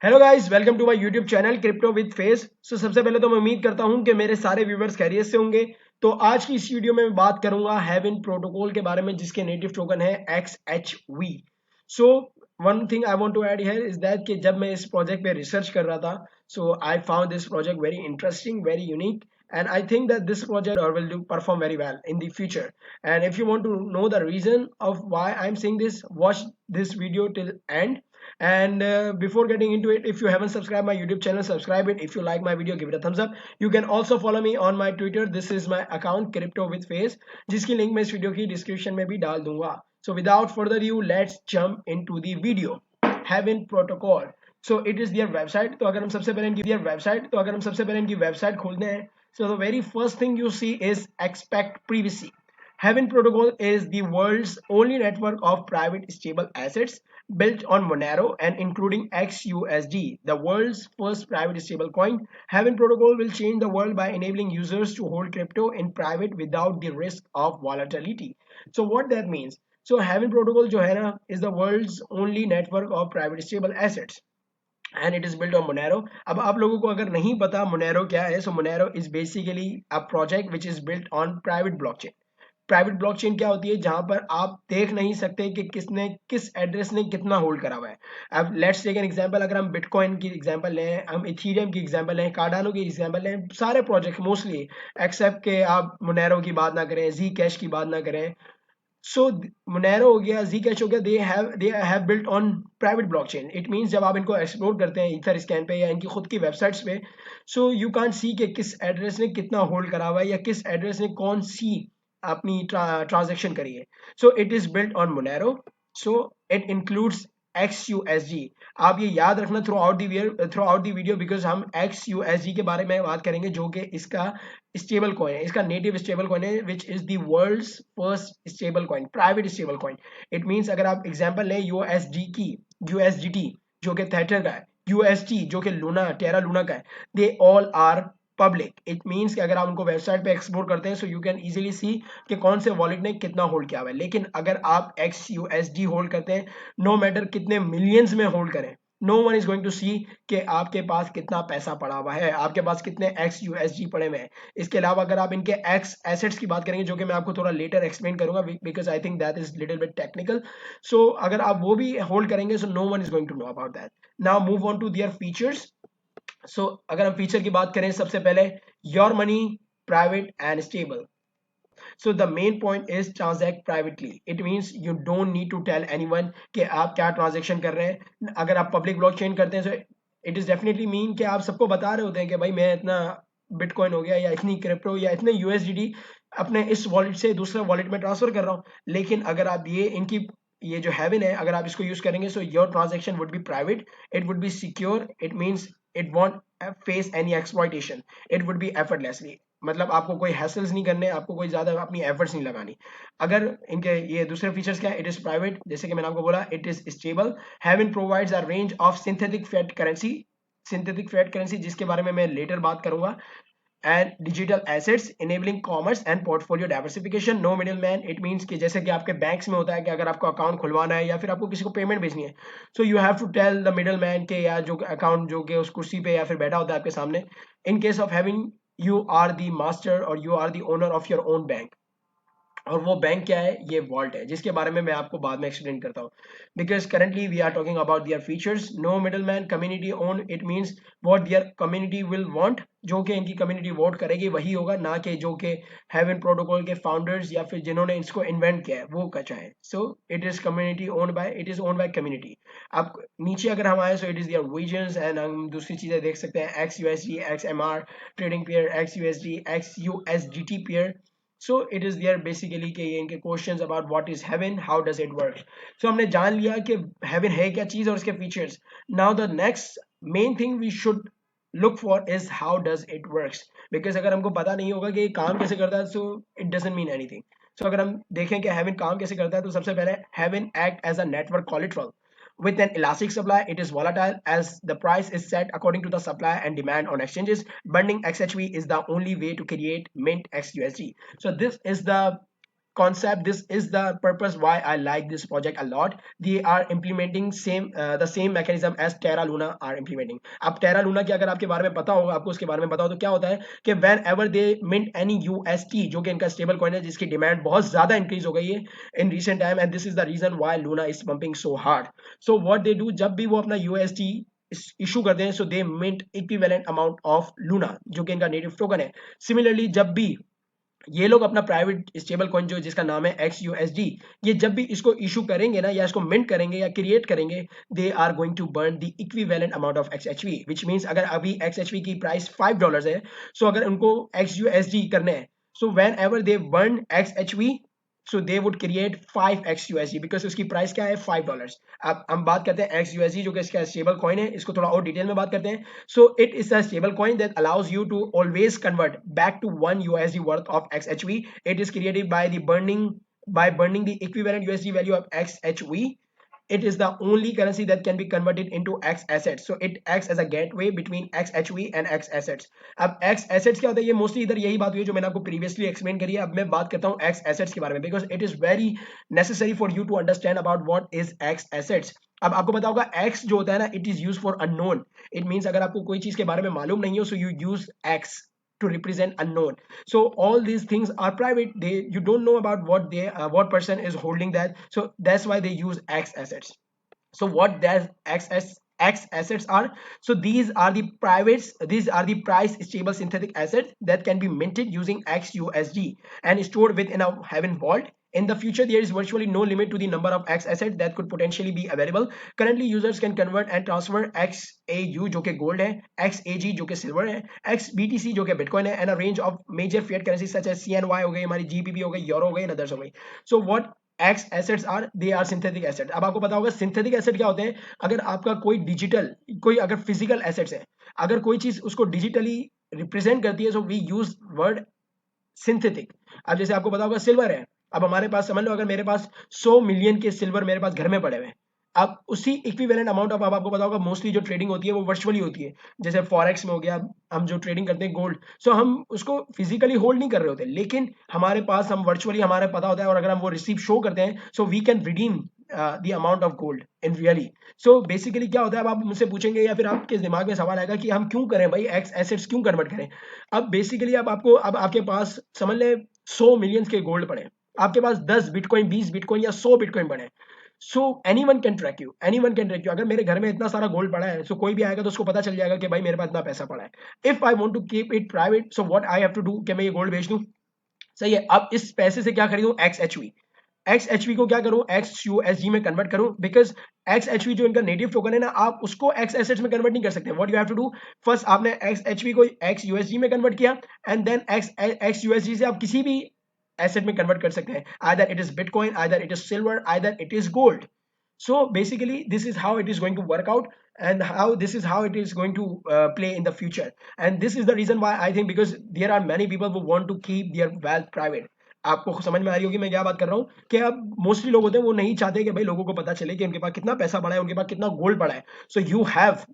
Hello guys, welcome to my YouTube channel crypto with face. सबसे पहले तो मैं उम्मीद करता हूं कि मेरे सारे व्यूवर्स खैरियत से होंगे। तो आज की इस वीडियो में मैं बात करूंगा हेवन प्रोटोकॉल के बारे में, जिसके नेटिव टोकन है XHV। So one thing I want to add here is that कि जब मैं इस प्रोजेक्ट पे रिसर्च कर रहा था, so I found this project very interesting, very unique, and I think that this project will do perform very well in the future. And if you want to know the reason of why I'm saying this, watch this video till end. And before getting into it, if you haven't subscribed my YouTube channel, subscribe it. If you like my video, give it a thumbs up. You can also follow me on my Twitter. This is my account crypto with face, जिसकी link मैं इस video की description में भी डाल दूंगा. So without further ado, let's jump into the video. Heaven protocol. So it is their website. तो अगर हम सबसे पहले इनकी वेबसाइट खोलते हैं, so the very first thing you see is expect privacy. Heaven Protocol is the world's only network of private stable assets built on Monero and including XUSD, the world's first private stablecoin. Heaven Protocol will change the world by enabling users to hold crypto in private without the risk of volatility. So what that means? So Heaven Protocol जो है ना is the world's only network of private stable assets. And it is built on Monero. अब आप लोगों को अगर नहीं पता Monero क्या है, so Monero is basically a project which is built on private blockchain. Private blockchain क्या होती है? जहां पर आप देख नहीं सकते कि किसने किस एड्रेस ने कितना होल्ड करा हुआ है. अब लेट्स टेक एन एग्जांपल. अगर हम बिटकॉइन की एग्जांपल लें, हम इथीरियम की एग्जांपल लें, कार्डानो की एग्जांपल लें, सारे प्रोजेक्ट मोस्टली एक्सेप्ट के आप मोनेरो की बात ना करें, जी कैश की बात ना करें. सो मोनेरो हो गया, जी कैश हो गया, they have built on private blockchain. It means जब आप इनको एक्सप्लोर करते हैं ईथर स्कैन पे या इनकी खुद की वेबसाइट्स पे, सो यू कांट सी कि किस एड्रेस ने कितना होल्ड करा हुआ है या किस एड्रेस ने कौन सी अपनी ट्रांजैक्शन करी है. So it is built on Monero. So it includes XUSD. आप ये याद रखना through out the video, because हम XUSD के बारे में बात करेंगे, जो कि इसका स्टेबल कॉइन है, इसका नेटिव स्टेबल कॉइन है, which is the world's first stable coin, private stable coin. It means अगर आप एग्जांपल लें यूएसडी की, यूएसडीटी जो कि थेटर का है, यूएसटी जो कि लूना टेरा लूना का है, they all are public. It means कि अगर आप उनको वेबसाइट पे एक्सप्लोर करते हैं, so you can easily see कि कौन से वॉलेट ने कितना होल्ड किया हुआ है. लेकिन अगर आप XUSD होल्ड करते हैं, नो मैटर कितने मिलियंस में होल्ड करें, no one is going to see कि आपके पास कितना पैसा पड़ा हुआ है, आपके पास कितने XUSD पड़े हुए हैं. इसके अलावा अगर आप इनके एक्स एसेट्स की बात करेंगे, जो कि मैं आपको थोड़ा लेटर एक्सप्लेन करूंगा, because I think that is little bit technical. So अगर आप वो भी होल्ड करेंगे, so no one is going to know about that. Now move on to their features. So अगर हम फीचर की बात करें, सबसे पहले your money private and stable. So the main point is transact privately. It means you don't need to tell anyone कि आप क्या ट्रांजेक्शन कर रहे हैं. अगर आप पब्लिक ब्लॉकचेन करते हैं, so it is definitely mean कि आप सबको बता रहे होते हैं कि भाई मैं इतना बिटकॉइन हो गया या इतनी क्रिप्टो या इतने USDT अपने इस वॉलेट से दूसरे वॉलेट में ट्रांसफर कर रहा हूँ. लेकिन अगर आप ये जो हेवन है, अगर आप इसको यूज करेंगे, so your transaction would be private, it would be secure. It means it won't face any exploitation, it would B effortlessly. मतलब आपको कोई हैसल्स नहीं करने, आपको कोई ज्यादा अपनी एफर्ट्स नहीं लगानी. अगर इनके ये दूसरे फीचर्स क्या है, इट इज प्राइवेट, जैसे कि मैंने आपको बोला, it is stable. Haven provides a range of synthetic fiat currency, जिसके बारे में मैं लेटर बात करूंगा, and digital assets enabling commerce and portfolio diversification. No middle man. It means कि जैसे कि आपके बैंक्स में होता है कि अगर आपको अकाउंट खुलवाना है या फिर आपको किसी को पेमेंट भेजनी है, so you have to tell the middle man के, या जो अकाउंट जो कि उस कुर्सी पे या फिर बैठा होता है आपके सामने. In case of having, you are the master और you are the owner of your own bank. और वो बैंक क्या है? ये वॉल्ट है, जिसके बारे में मैं आपको बाद में एक्सप्लेन करता हूँ. Because currently we are talking about their features. No middle man, community own. It means what their community will want, जो कि इनकी कम्युनिटी वोट करेगी वही होगा, ना कि जो कि हेवन प्रोटोकॉल के फाउंडर्स या फिर जिन्होंने इसको इन्वेंट किया है वो का चाहे. So it is community own by, it is own by community. अब नीचे अगर हम आए, so it is their visions, and हम दूसरी चीजें देख सकते हैं, XUSD, XMR trading pair, XUSD, XUSDT pair. So it is there basically कि ये इनके questions about what is Haven, how does it work. So हमने जान लिया कि हेवन है क्या चीज और इसके features. Now the next main thing we should look for is how does it works. Because अगर हमको पता नहीं होगा कि ये काम कैसे करता है, so it doesn't mean anything. So अगर हम देखें कि हेवन काम कैसे करता है, तो सबसे पहले Haven act as a network collateral. With an elastic supply, it is volatile as the price is set according to the supply and demand on exchanges. Burning XHV is the only way to create mint XUSD. So this is the concept. This is the purpose why I like this project a lot. They are implementing the same mechanism as Terra Luna are implementing. अब Terra Luna की अगर आपके बारे में पता होगा, आपको उसके बारे में पता हो तो क्या होता है कि whenever they mint any UST, जो कि इनका स्टेबल कॉइन है जिसकी डिमांड बहुत ज्यादा इंक्रीज हो गई है in recent time, and this is the reason why Luna is pumping so hard. So what they do, जब भी वो अपना UST इशू करते हैं, so they mint equivalent amount of Luna जो कि इनका नेटिव टोकन है. सिमिलरली जब भी ये लोग अपना प्राइवेट स्टेबल कॉइन जो जिसका नाम है XUSD, ये जब भी इसको इशू करेंगे ना, या इसको मिंट करेंगे या क्रिएट करेंगे, they are going to burn the equivalent amount of XHV, which means अगर अभी XHV की प्राइस $5 है, सो अगर उनको XUSD करने हैं, so when ever they burn XHV, so they would create 5XUSD because उसकी प्राइस क्या है $5. अब हम बात करते हैं XUSD जो कि इसका स्टेबल कॉइन है, इसको थोड़ा और डिटेल में बात करते हैं. So it is a stable coin that allows you to always convert back to $1 worth of XHV. It is created by burning the equivalent USD value of XHV. It is the only currency that can be converted into X assets. So it acts as a gateway between XHV and X assets. अब X assets क्या होता है, ये mostly इधर यही बात हुई है जो मैंने आपको प्रीवियसली एक्सप्लेन करी है. अब मैं बात करता हूँ X assets के बारे में, because it is very necessary for you to understand about what is X assets. अब आपको पता होगा X जो होता है ना, it is use for unknown. It means अगर आपको कोई चीज के बारे में मालूम नहीं हो, so you use X to represent unknown. So all these things are private. You don't know about what person is holding that. So that's why they use X assets. So what does X assets are? So these are the price stable synthetic assets that can be minted using XUSD and stored within a Heaven vault. In the future, there is virtually no limit to the number of X assets that could potentially be available. Currently, users can convert and transfer XAU जो कि gold है, XAG जो कि silver है, XBTC जो कि bitcoin है, and a range of major fiat currencies such as CNY हो गई, हमारी GBP हो गई, euro हो गई, and others हो गई. So what X assets are, they are synthetic assets. अब आपको पता होगा सिंथेटिक एसेट क्या होते हैं. अगर आपका कोई अगर फिजिकल एसेट्स है, अगर कोई चीज उसको डिजिटली रिप्रेजेंट करती है, so we use word synthetic. अब जैसे आपको पता होगा सिल्वर है, अब हमारे पास समझ लो अगर मेरे पास 100 मिलियन के सिल्वर मेरे पास घर में पड़े हुए हैं, अब उसी इक्विवेलेंट अमाउंट ऑफ, अब आपको पता होगा मोस्टली जो ट्रेडिंग होती है वो वर्चुअली होती है. जैसे फॉरेक्स में हो गया, हम जो ट्रेडिंग करते हैं गोल्ड, सो हम उसको फिजिकली होल्ड नहीं कर रहे होते, लेकिन हमारे पास हम वर्चुअली हमारे पता होता है, और अगर हम वो रिसीव शो करते हैं, so we can redeem the amount of gold in really. So basically क्या होता है, अब आप मुझसे पूछेंगे या फिर आपके दिमाग में सवाल आएगा कि हम क्यों करें भाई, एक्स एसेट्स क्यों कन्वर्ट करें. अब बेसिकली अब आपके पास समझ ले 100 मिलियंस के गोल्ड पड़े, आपके पास 10 बिटकॉइन 20 बिटकॉइन या 100 बिटकॉइन पड़े, so anyone can track you. अगर मेरे घर में इतना सारा गोल्ड पड़ा है, सो कोई भी आएगा तो उसको पता चल जाएगा कि भाई मेरे पास इतना पैसा पड़ा है. If I want to keep it private, so what I have to do, कि मैं ये गोल्ड बेच दूं. सही है, अब इस पैसे से क्या खरीदूं, XHV को क्या करूं, XUSD में कन्वर्ट करूं, बिकॉज XHV जो इनका नेटिव टोकन है ना, आप उसको X एसेट्स में कन्वर्ट नहीं कर सकते. What you have to do, first आपने XHV को XUSD में कन्वर्ट किया, एंड देन XUSD से आप किसी भी एसेट में कन्वर्ट कर सकते हैं. Either it is bitcoin, either it is silver, either it is gold. So basically this is how it is going to work out, and this is how it is going to play in the future. And this is the reason why I think, because there are many people who want to keep their wealth private. आपको समझ में आ रही होगी मैं क्या बात कर रहा हूँ, कि अब मोस्टली लोग होते हैं वो नहीं चाहते कि भाई लोगों को पता चले कि उनके पास कितना पैसा पड़ा है, उनके पास कितना गोल्ड पड़ा है. So you have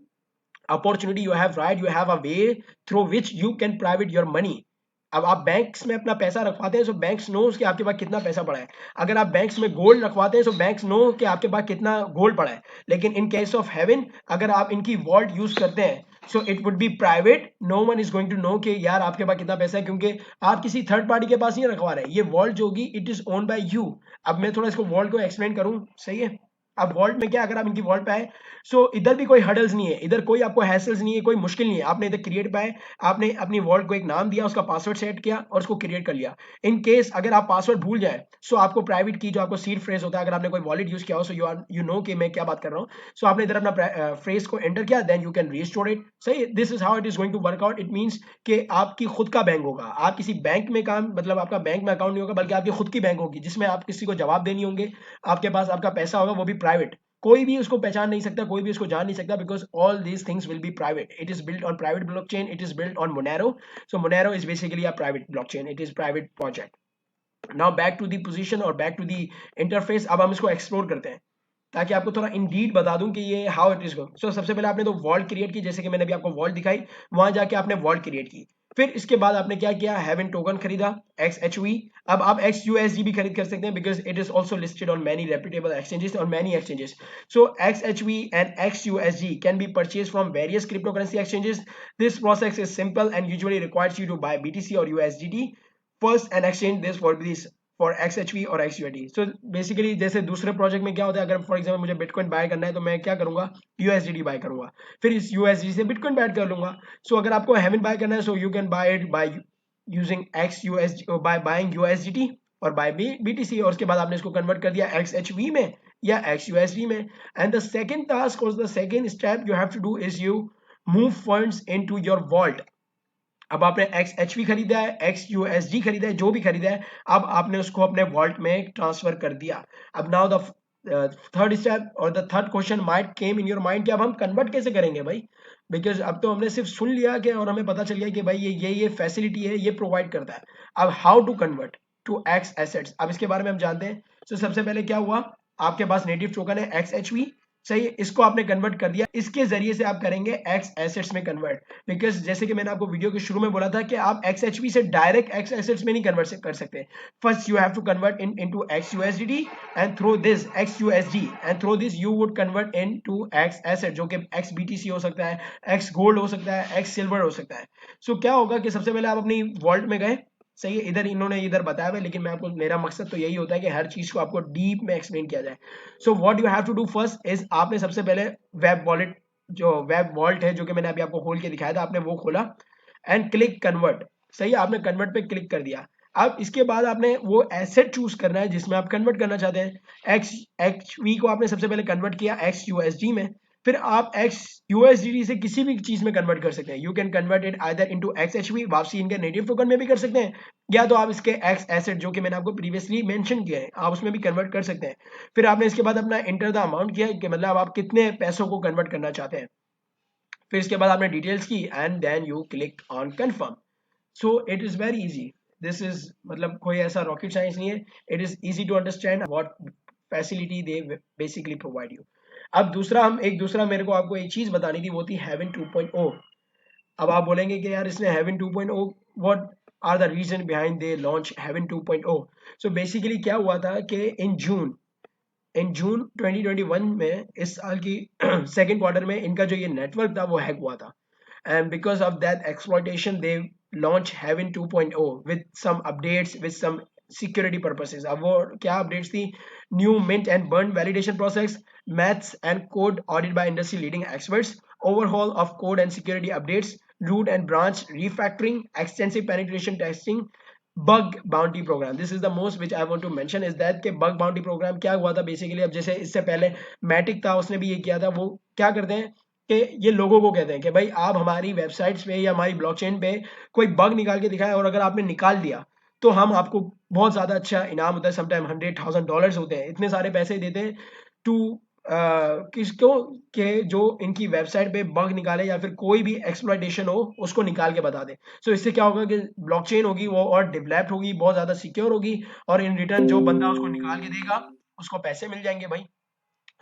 opportunity, you have right, you have a way through which you can private your money. अब आप बैंक्स में अपना पैसा रखवाते हैं, सो बैंक्स नोस कि आपके पास कितना पैसा पड़ा है. अगर आप बैंक्स में गोल्ड रखवाते हैं, सो बैंक्स नो कि आपके पास कितना गोल्ड पड़ा है. लेकिन इन केस ऑफ हेवन, अगर आप इनकी वॉल्ट यूज करते हैं, so it would be private. No one is going to know कि यार आपके पास कितना पैसा है, क्योंकि आप किसी थर्ड पार्टी के पास नहीं रखवा रहे. ये वॉल्ट जो होगी, it is own by you. अब मैं थोड़ा इसको वॉल्ट को एक्सप्लेन करूं, सही है. अब वॉल्ट में क्या, अगर आप इनकी वॉल्ट पे आए, सो इधर भी कोई हडल्स नहीं है, इधर कोई आपको हैसल्स नहीं है, कोई मुश्किल नहीं है. आपने इधर क्रिएट पाए, आपने अपनी वॉल्ट को एक नाम दिया, उसका पासवर्ड सेट किया और उसको क्रिएट कर लिया. इन केस अगर आप पासवर्ड भूल जाए, सो आपको प्राइवेट की जो आपको सीड फ्रेज होता है, अगर आपने कोई वॉलेट यूज किया हो, सो यू नो कि मैं क्या बात कर रहा हूँ. सो आपने इधर अपना फ्रेज को एंटर किया, then you can restore it. सही, this is how it is going to work out. It means कि आपकी खुद का बैंक होगा, आप किसी बैंक में काम, मतलब आपका बैंक में अकाउंट नहीं होगा, बल्कि आपकी खुद की बैंक होगी, जिसमें आप किसी को जवाब देनी होंगे. आपके पास आपका पैसा होगा, वो भी प्राइवेट, कोई भी उसको पहचान नहीं सकता, कोई भी उसको जान नहीं सकता, because all these things will be private. It is built on private blockchain, it is built on Monero. So Monero is basically a private blockchain, it is private project. Now back to the position और back to the interface. अब हम इसको explore करते हैं ताकि आपको थोड़ा इन डीट बता दूं कि ये हाउ इट इज गोइंग. सो सबसे पहले आपने तो वॉल्ट क्रिएट की, जैसे कि मैंने अभी आपको वॉल्ट दिखाई, वहां जाके आपने वॉल्ट क्रिएट की. फिर इसके बाद आपने क्या किया, हेवन टोकन खरीदा XHV। अब आप XUSD भी खरीद कर सकते हैं because it is also listed on many reputable exchanges और many exchanges. So XHV and XUSD can be purchase from various cryptocurrency exchanges. This process is simple and usually requires you to buy BTC और USDT first and exchange this for this for XHV और XUSD। So basically जैसे दूसरे project में क्या होता है, अगर for example मुझे बिटकॉइन बाय करना है तो मैं क्या करूंगा, USDT बाय करूंगा, फिर इस USDT से बिटकॉइन बाय कर लूंगा। सो अगर आपको हेवन बाय करना है, so you can buy it by using XUSD, by buying USDT और बाय BTC, और उसके बाद आपने इसको कन्वर्ट कर दिया XHV में या XUSD में। एंड द सेकंड टास्क और the second step you have to do is you move funds into your vault. अब आपने XHV खरीदा है, XUSD खरीदा है, जो भी खरीदा है, अब आपने उसको अपने वॉल्ट में ट्रांसफर कर दिया। अब नाउ द थर्ड स्टेप और the third question might came in your mind कि अब हम कन्वर्ट कैसे करेंगे भाई, बिकॉज अब तो हमने सिर्फ सुन लिया कि और हमें पता चल गया कि भाई ये फैसिलिटी है, ये प्रोवाइड करता है। अब how to convert to X assets, अब इसके बारे में हम जानते हैं। तो सबसे पहले क्या हुआ, आपके पास नेटिव टोकन है XHV, सही है, इसको आपने कन्वर्ट कर दिया, इसके जरिए से आप करेंगे X एसेट्स में कन्वर्ट। बिकॉज जैसे कि मैंने आपको वीडियो के शुरू में बोला था कि आप XHV से डायरेक्ट X एसेट्स में नहीं कन्वर्ट कर सकते। First you have to convert into XUSDT and through this XUSD and through this you would convert into X asset, जो कि XBTC हो सकता है, X गोल्ड हो सकता है, X सिल्वर हो सकता है। सो क्या होगा कि सबसे पहले आप अपनी वॉल्ट में गए, सही है, इधर इन्होंने इधर बताया हुआ है, लेकिन मैं आपको, मेरा मकसद तो यही होता है कि हर चीज को आपको डीप में एक्सप्लेन किया जाए। So what you have to do first is, आपने सबसे पहले वेब वॉलेट, जो वेब वॉल्ट है जो कि मैंने अभी आपको खोल के दिखाया था, आपने वो खोला एंड क्लिक कन्वर्ट, सही है, आपने कन्वर्ट पे क्लिक कर दिया। अब इसके बाद आपने वो एसेट चूज करना है जिसमें आप कन्वर्ट करना चाहते हैं। XHV को आपने सबसे पहले कन्वर्ट किया XUSD में, फिर आप XUSDT से किसी भी चीज में कन्वर्ट कर सकते हैं। You can convert it either into XHV, वापसी इनके नेटिव टोकन में भी कर सकते हैं, या तो आप इसके X एसेट जो कि मैंने आपको प्रीवियसली मेंशन किया है, आप उसमें भी कन्वर्ट कर सकते हैं। फिर आपने इसके बाद अपना एंटर द अमाउंट किया कि मतलब आप कितने पैसों को कन्वर्ट करना चाहते हैं। फिर इसके बाद आपने डिटेल्स की and then you click on confirm. So it is very easy, this is मतलब कोई ऐसा रॉकेट साइंस नहीं है, it is easy to understand what facility they basically provide you. अब दूसरा, हम एक दूसरा, मेरे को आपको एक चीज बतानी थी, वो थी हेवन 2.0। अब आप बोलेंगे कि यार इसने Haven 2.0, what are the reason behind they launch Haven 2.0। So basically क्या हुआ था कि इन जून 2021 में, इस साल की सेकेंड क्वार्टर में, इनका जो ये नेटवर्क था वो हैक हुआ था। And because of that exploitation they launch Heaven 2.0 with some updates, with some security purposes। अब वो क्या updates थी, new mint and burn validation process, maths and code audit by industry leading experts, overhaul of code and security updates, root and branch refactoring, extensive penetration testing, bug bounty program. This is the most which I want to mention is that के bug bounty program क्या हुआ था basically. अब जैसे इससे पहले मैटिक था, उसने भी ये किया था। वो क्या करते हैं कि ये लोगों को कहते हैं कि भाई आप हमारी वेबसाइट्स पे या हमारी ब्लॉकचेन पे कोई बग निकाल के दिखाएं, और अगर आपने निकाल दिया तो हम आपको बहुत ज्यादा अच्छा इनाम होता है, समटाइम $100,000 होते हैं, इतने सारे पैसे देते हैं टू किसको, के जो इनकी वेबसाइट पे बग निकाले या फिर कोई भी एक्सप्लॉइटेशन हो उसको निकाल के बता दे। सो इससे क्या होगा कि ब्लॉकचेन होगी वो और डेवलप्ड होगी, बहुत ज्यादा सिक्योर होगी, और इन रिटर्न जो बंदा उसको निकाल के देगा उसको पैसे मिल जाएंगे भाई।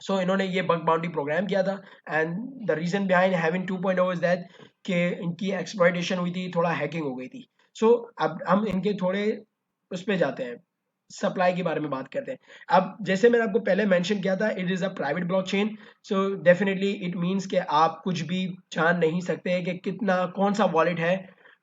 सो इन्होंने ये बग बाउंटी प्रोग्राम किया था। And the reason behind having 2.0 is that कि इनकी एक्सप्लॉइटेशन हुई थी, थोड़ा हैकिंग हो गई थी। सो अब हम इनके थोड़े उस पे जाते हैं, सप्लाई के बारे में बात करते हैं। अब जैसे मैंने आपको पहले मेंशन किया था, it is a private blockchain. So definitely it means कि आप कुछ भी जान नहीं सकते कि कितना, कौन सा वॉलेट है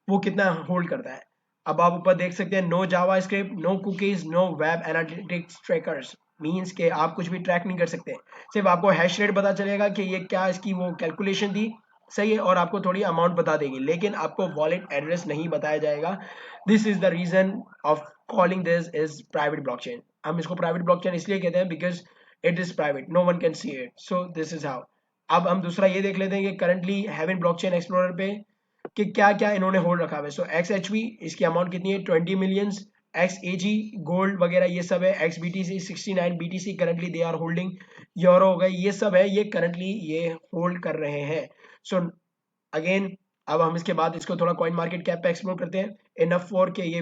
वो कितना होल्ड करता है। अब आप ऊपर देख सकते हैं, no JavaScript, no cookies, no web analytics trackers, means के आप कुछ भी ट्रैक नहीं कर सकते। सिर्फ आपको हैश रेट पता चलेगा कि ये क्या इसकी वो कैलकुलेशन थी, सही है, और आपको थोड़ी अमाउंट बता देगी, लेकिन आपको वॉलेट एड्रेस नहीं बताया जाएगा। This is the reason of calling this is private blockchain. हम इसको प्राइवेट ब्लॉकचेन इसलिए कहते हैं because it is private, no one can see it. So this is how. अब हम दूसरा ये देख लेते हैं कि करंटली हेवन ब्लॉकचेन एक्सप्लोरर पे कि क्या क्या इन्होंने होल्ड रखा हुआ है। सो XHV, इसकी अमाउंट कितनी है, 20 मिलियंस। XAG गोल्ड वगैरह ये सब है। XBTC 69 BTC currently they are holding. यूरो हो गए, ये सब है, ये करंटली ये होल्ड कर रहे हैं। सो अगेन, अब हम इसके बाद इसको थोड़ा कॉइन मार्केट कैप पे एक्सप्लोर करते हैं, इनफ फॉर के ये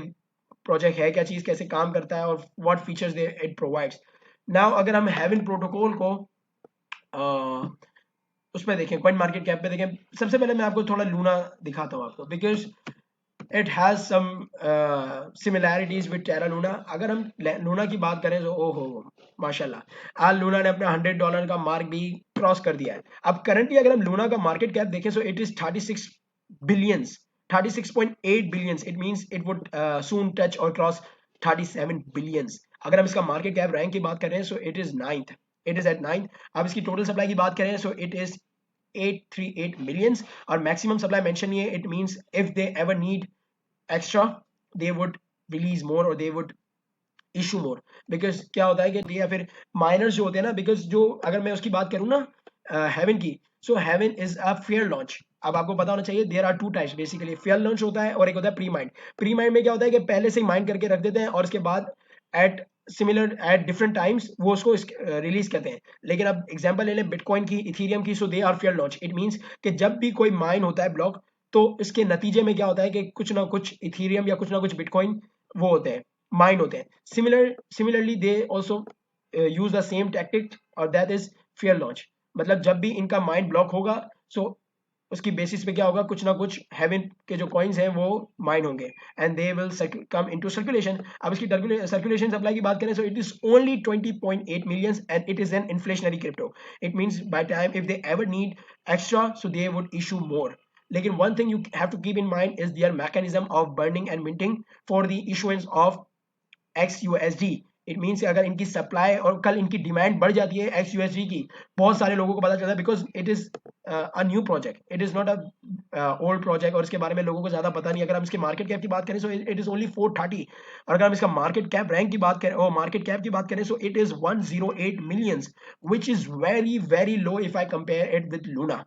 प्रोजेक्ट है क्या चीज, कैसे काम करता है, और what features they it provides. Now अगर हम हेवन प्रोटोकॉल को उसमें देखें, कॉइन मार्केट कैप पे देखें, सबसे पहले मैं आपको थोड़ा लूना दिखाता हूँ आपको, because it has some similarities with Terra Luna. अगर हम लूना की बात करें तो ओहो माशाल्लाह, आज लूना ने अपना $100 का मार्क भी क्रॉस कर दिया है। अब करंटली अगर हम लूना का मार्केट कैप देखें, so it is 36 billions, 36.8 billions. It means it would soon touch और क्रॉस 37 बिलियंस। अगर हम इसका मार्केट कैप रैंक की बात करें, so it is ninth, it is at ninth. अब इसकी टोटल सप्लाई की बात करें, सो इट इज 838 मिलियंस, और मैक्सिमम सप्लाई मेंशन नहीं है। It means if they ever need extra they would release more और they would issue more. Because क्या होता है कि या फिर माइनर्स जो होते हैं ना, बिकॉज जो अगर मैं उसकी बात करूँ ना हेवन की, so Haven is a fair launch. अब आपको पता होना चाहिए there are two types basically, fair launch होता है और एक होता है प्री माइंड। प्री माइंड में क्या होता है कि पहले से ही माइंड करके रख देते हैं और उसके बाद at similar at different times वो उसको रिलीज करते हैं। लेकिन अब एग्जांपल ले लें बिटकॉइन की, इथेरियम की, so they are fair launch. It means कि जब भी कोई माइन होता है ब्लॉक, तो इसके नतीजे में क्या होता है कि कुछ ना कुछ इथेरियम या कुछ ना कुछ बिटकॉइन वो होते हैं, माइन होते हैं। Similarly they also use the same tactic, और that is fear launch। मतलब जब भी इनका माइंड ब्लॉक होगा, सो उसकी बेसिस पे क्या होगा, कुछ ना कुछ हेवन के जो कॉइन्स हैं वो माइन होंगे and they will come into circulation. अब इसकी सर्कुलेशन सप्लाई की बात करें, so it is only 20.8 millions and it is an inflationary crypto. It means by time if they ever need extra, so they would issue more. लेकिन one thing you have to keep in mind is their mechanism of burning and minting for the issuance of XUSD। It means अगर इनकी supply और कल इनकी demand बढ़ जाती है XUSD की, बहुत सारे लोगों को पता चलता है, because it is a new project, it is not a old project, और इसके बारे में लोगों को ज्यादा पता नहीं। अगर हम इसके मार्केट कैप की बात करें, सो इट इज ओनली 430, और अगर हम इसका मार्केट कैप रैंक की बात करें और मार्केट कैप की बात करें, so it is 108 millions, which is very very low if I compare it with Luna.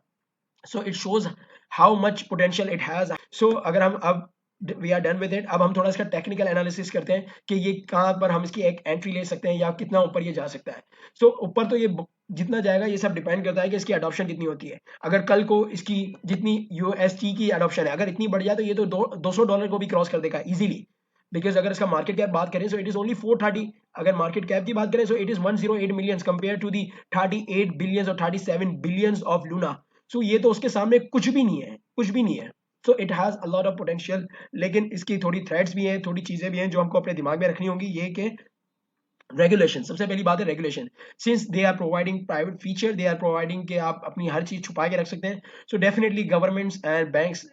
So it shows how much potential it has. So अगर हम अब we are done with it, अब हम थोड़ा इसका टेक्निकल एनालिसिस करते हैं कि ये कहाँ पर हम इसकी एक एंट्री ले सकते हैं या कितना ऊपर ये जा सकता है। सो ऊपर तो ये जितना जाएगा ये सब डिपेंड करता है कि इसकी अडॉप्शन कितनी होती है। अगर कल को इसकी जितनी यूएसटी की अडॉप्शन है अगर इतनी बढ़ जाए, तो ये तो $200 को भी क्रॉस कर देगा इजीली। बिकॉज अगर इसका मार्केट कैप बात करें, सो इट इज ओनली 430। अगर मार्केट कैप की बात करें, so it is 108 millions compare to the 38 billions और 37 बिलियंस ऑफ लूना। सो ये तो उसके सामने कुछ भी नहीं है, कुछ भी नहीं है। So it has a lot of potential. लेकिन इसकी थोड़ी थ्रेड्स भी हैं, थोड़ी चीजें भी हैं जो हमको अपने दिमाग में रखनी होंगी। ये कि रेगुलेशन, सबसे पहली बात है regulation. Since they are providing private feature, they are providing कि आप अपनी हर चीज छुपा के रख सकते हैं। So definitely governments and banks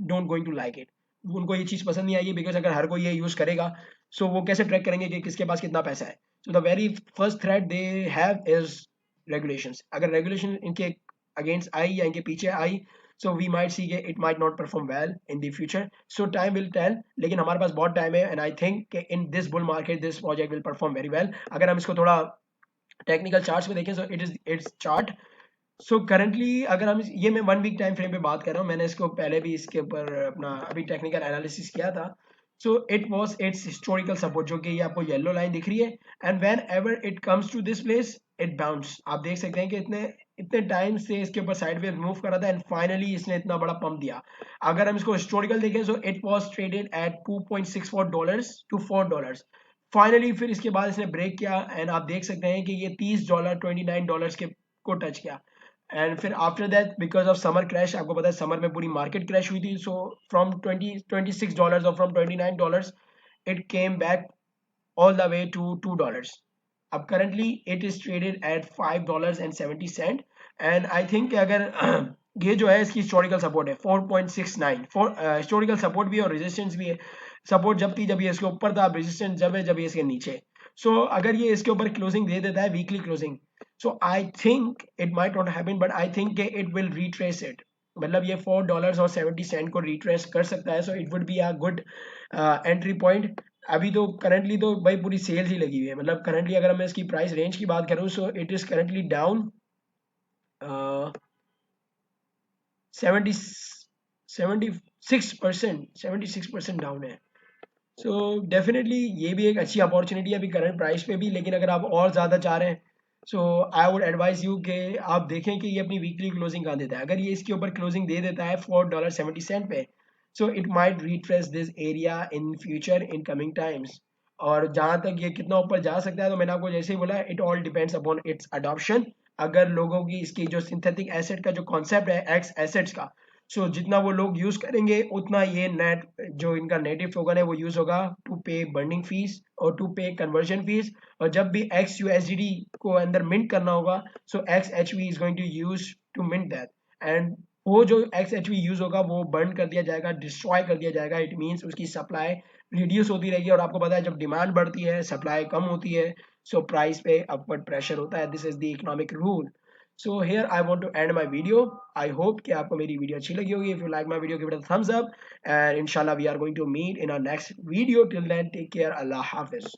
don't going to like it. उनको ये चीज पसंद नहीं आएगी, बिकॉज अगर हर कोई ये यूज करेगा, सो वो कैसे ट्रैक करेंगे कि किसके पास कितना पैसा है। So the very first threat they have is regulations. अगर रेगुलेशन इनके अगेंस्ट आई या इनके पीछे आई, so we might see it might not perform well in the future, so time will tell। लेकिन हमारे पास बहुत टाइम है and I think in this bull market this project will perform very well। अगर हम इसको थोड़ा टेक्निकल चार्ट्स में देखें, so it is its chart। So currently अगर हम ये मैं 1 वीक टाइम फ्रेम पे बात कर रहा हूँ, मैंने इसको पहले भी इसके ऊपर अपना अभी टेक्निकल एनालिसिस किया था। So it was its historical support, जो कि ये आपको येलो लाइन दिख रही है, and whenever it comes to this place it bounce. आप देख सकते हैं कि इतने इतने टाइम से इसके ऊपर साइडवेज मूव कर रहा था एंड फाइनली इसने इतना बड़ा पंप दिया। अगर हम इसको हिस्टोरिकल देखें, so it was traded at $2.64 to $4। Finally फिर इसके बाद इसने ब्रेक किया एंड आप देख सकते हैं कि ये $30 $29 के को टच किया। एंड फिर after that because of summer crash, आपको पता है समर में पूरी मार्केट क्रैश हुई थी, सो फ्रॉम $26 और from $29 it came back all the way to $2। अब currently it is traded at $5.70 and I think अगर ये जो है इसकी हिस्टोरिकल सपोर्ट है 4.69 फॉर हिस्टोरिकल सपोर्ट भी और रेजिस्टेंस भी है। सपोर्ट जब थी जब ये इसके ऊपर था, अब रेजिस्टेंस जब है जब ये इसके नीचे। सो अगर ये इसके ऊपर क्लोजिंग दे देता है weekly closing, so I think it might not happen but I think it will retrace it। मतलब ये $4.70 को रिट्रेस कर सकता है, so it would be a good entry point. अभी तो करंटली तो भाई पूरी सेल्स ही लगी हुई है। मतलब करंटली अगर मैं इसकी प्राइस रेंज की बात करूं, so it is currently down 76% down है। सो डेफिनेटली ये भी एक अच्छी अपॉर्चुनिटी है अभी करंट प्राइस पे भी। लेकिन अगर आप और ज़्यादा चाह रहे हैं, सो आई वुड एडवाइस यू कि आप देखें कि ये अपनी वीकली क्लोजिंग कहाँ देता है। अगर ये इसके ऊपर क्लोजिंग दे देता है $4.70 पे, so it might retrace this area in future in coming times. और जहाँ तक ये कितना ऊपर जा सकता है, तो मैंने आपको जैसे ही बोला it all depends upon its adoption. अगर लोगों की इसकी जो सिंथेटिक एसेट का जो कॉन्सेप्ट है एक्स एसेट्स का, सो जितना वो लोग यूज करेंगे उतना ये नेट जो इनका नेटिव टोकन है वो यूज होगा टू पे बर्निंग फीस और टू पे कन्वर्जन फीस। और जब भी एक्स यूएसडी को अंदर मिंट करना होगा, so X H V is going to use to mint that. And वो जो एक्स एच वी यूज होगा वो बर्न कर दिया जाएगा, डिस्ट्रॉय कर दिया जाएगा। इट मीन्स उसकी सप्लाई रिड्यूस होती रहेगी, और आपको पता है जब डिमांड बढ़ती है सप्लाई कम होती है, सो प्राइस पे अपवर्ड प्रेशर होता है। This is the economic rule. So here I want to end my video. I hope कि आपको मेरी वीडियो अच्छी लगी होगी। If you like my video give it a thumbs up, and इंशाल्लाह we are going to meet in our next video. Till then take care, अल्लाह हाफिज।